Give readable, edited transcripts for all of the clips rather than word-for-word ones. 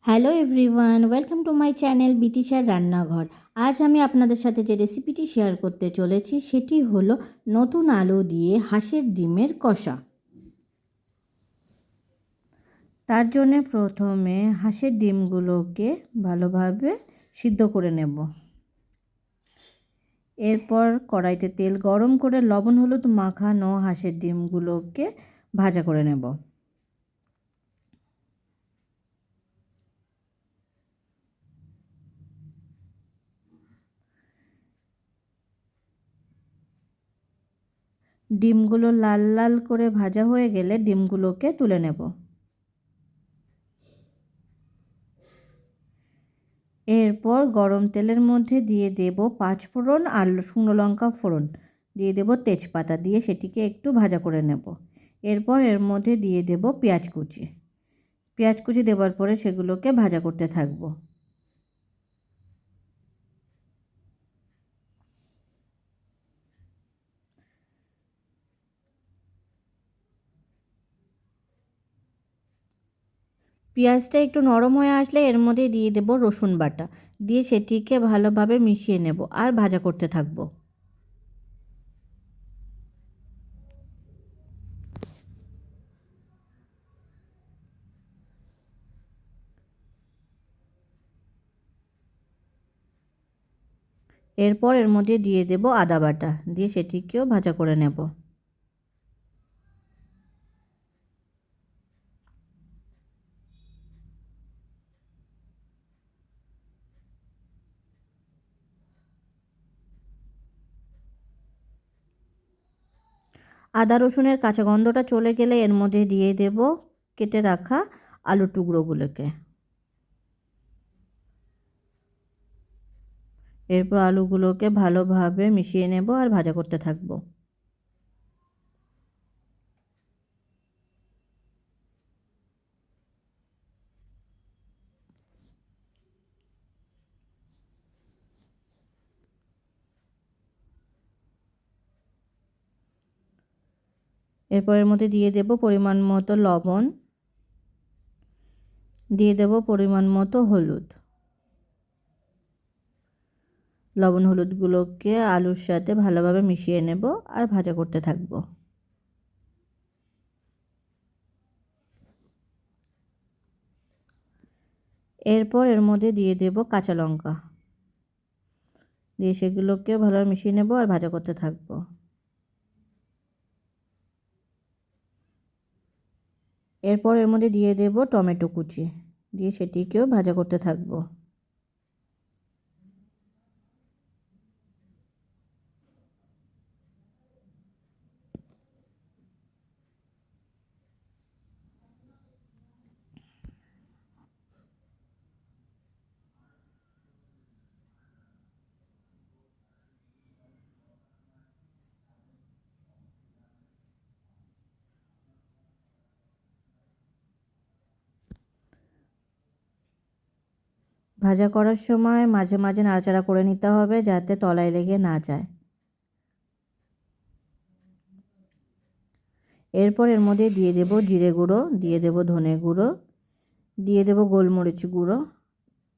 Hello everyone, welcome to my channel বিতিশার রান্নাঘর। আজ আমি আপনাদের সাথে যে রেসিপিটি শেয়ার করতে চলেছি সেটি হলো নতুন আলু দিয়ে হাঁসের ডিমের কষা। তার জন্য প্রথমে হাঁসের ডিমগুলোকে ভালোভাবে সিদ্ধ করে নেব। এরপর কড়াইতে তেল গরম করে লবণ হলুদ মাখানো হাঁসের ডিমগুলোকে ভাজা করে নেব। ডিমগুলো লাল লাল করে ভাজা হয়ে গেলে ডিমগুলোকে তুলে নেব। এরপর গরম তেলের মধ্যে দিয়ে দেব 5 ফোড়ন আর শুকনো লঙ্কা ফোড়ন, দিয়ে দেব তেজপাতা, দিয়ে সেটিকে একটু ভাজা করে নেব। এরপর এর মধ্যে দিয়ে দেব পেঁয়াজ কুচি। পেঁয়াজ কুচি দেওয়ার পরে সেগুলোকে ভাজা করতে থাকব। পেঁয়াজটা একটু নরম হয়ে আসলে এর মধ্যে দিয়ে দেব রসুন বাটা, দিয়ে সেটিকে ভালোভাবে মিশিয়ে নেব আর ভাজা করতে থাকব। এরপর এর মধ্যে দিয়ে দেব আদা বাটা, দিয়ে সেটিকেও ভাজা করে নেব। আদা রসুনের কাঁচা গন্ধটা চলে গেলে এর মধ্যে দিয়ে দেব কেটে রাখা আলুর টুকরোগুলোকে। এরপর আলুগুলোকে ভালোভাবে মিশিয়ে নেব আর ভাজা করতে থাকব। এরপর এর মধ্যে দিয়ে দেব পরিমাণ মতো লবণ, দিয়ে দেব পরিমাণ মতো হলুদ। লবণ হলুদগুলোকে আলুর সাথে ভালোভাবে মিশিয়ে নেব আর ভাজা করতে থাকব। এরপর এর মধ্যে দিয়ে দেব কাঁচা লঙ্কা, দিয়ে সেগুলোকে ভালোভাবে মিশিয়ে নেব আর ভাজা করতে থাকব। এরপর এর মধ্যে দিয়ে দেব টমেটো কুচি, দিয়ে সেটিকেও ভাজা করতে থাকব। ভাজা করার সময় মাঝে মাঝে নাড়াচাড়া করে নিতে হবে যাতে তলায় লেগে না যায়। এরপর এর মধ্যে দিয়ে দেব জিরে গুঁড়ো, দিয়ে দেব ধনে গুঁড়ো, দিয়ে দেব গোলমরিচ গুঁড়ো,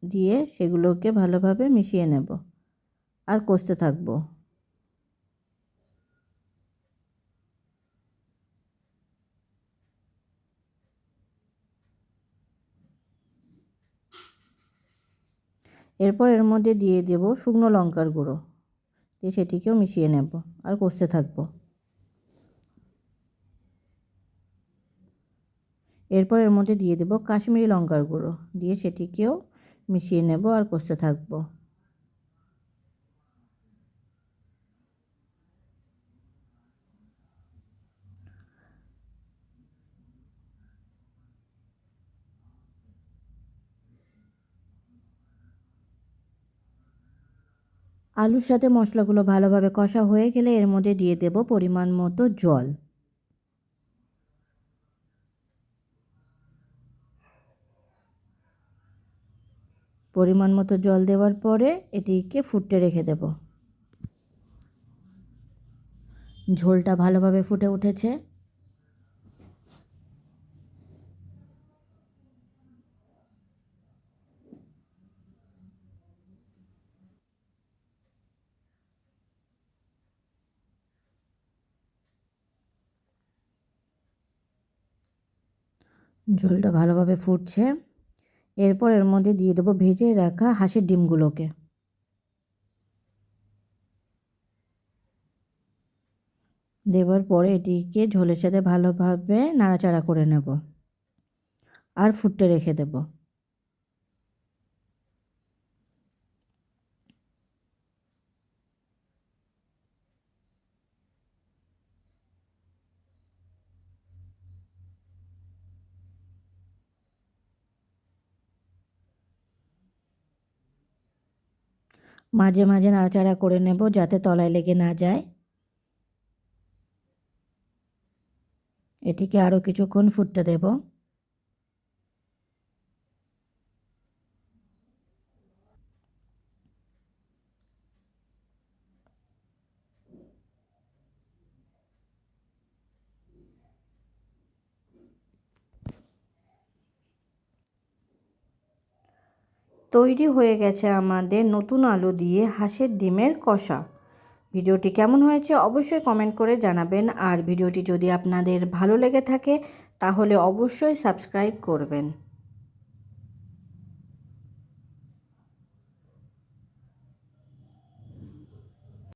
দিয়ে সেগুলোকে ভালোভাবে মিশিয়ে নেব আর কষতে থাকব। এরপর এর মধ্যে দিয়ে দেব শুকনো লঙ্কার গুঁড়ো, দিয়ে সেটিকেও মিশিয়ে নেব আর কষতে থাকব। এরপর এর মধ্যে দিয়ে দেব কাশ্মীরি লঙ্কার গুঁড়ো, দিয়ে সেটিকেও মিশিয়ে নেব আর কষতে থাকব। আলুর সাথে মশলাগুলো ভালোভাবে কষা হয়ে গেলে এর মধ্যে দিয়ে দেব পরিমাণ মতো জল। পরিমাণ মতো জল দেওয়ার পরে এটিকে ফুটতে রেখে দেব। ঝোলটা ভালোভাবে ফুটে উঠেছে। ঝোলটা ভালোভাবে ফুটছে। এরপর এর মধ্যে দিয়ে দেবো ভেজে রাখা হাঁসের ডিমগুলোকে। দেওয়ার পরে এটিকে ঝোলের সাথে ভালোভাবে নাড়াচাড়া করে নেব আর ফুটতে রেখে দেব। মাঝে মাঝে নাড়াচাড়া করে নেব যাতে তলায় লেগে না যায়। এটিকে আরও কিছুক্ষণ ফুটতে দেব। তৈরি হয়ে গেছে আমাদের নতুন আলু দিয়ে হাঁসের ডিমের কষা। ভিডিওটি কেমন হয়েছে অবশ্যই কমেন্ট করে জানাবেন, আর ভিডিওটি যদি আপনাদের ভালো লেগে থাকে তাহলে অবশ্যই সাবস্ক্রাইব করবেন।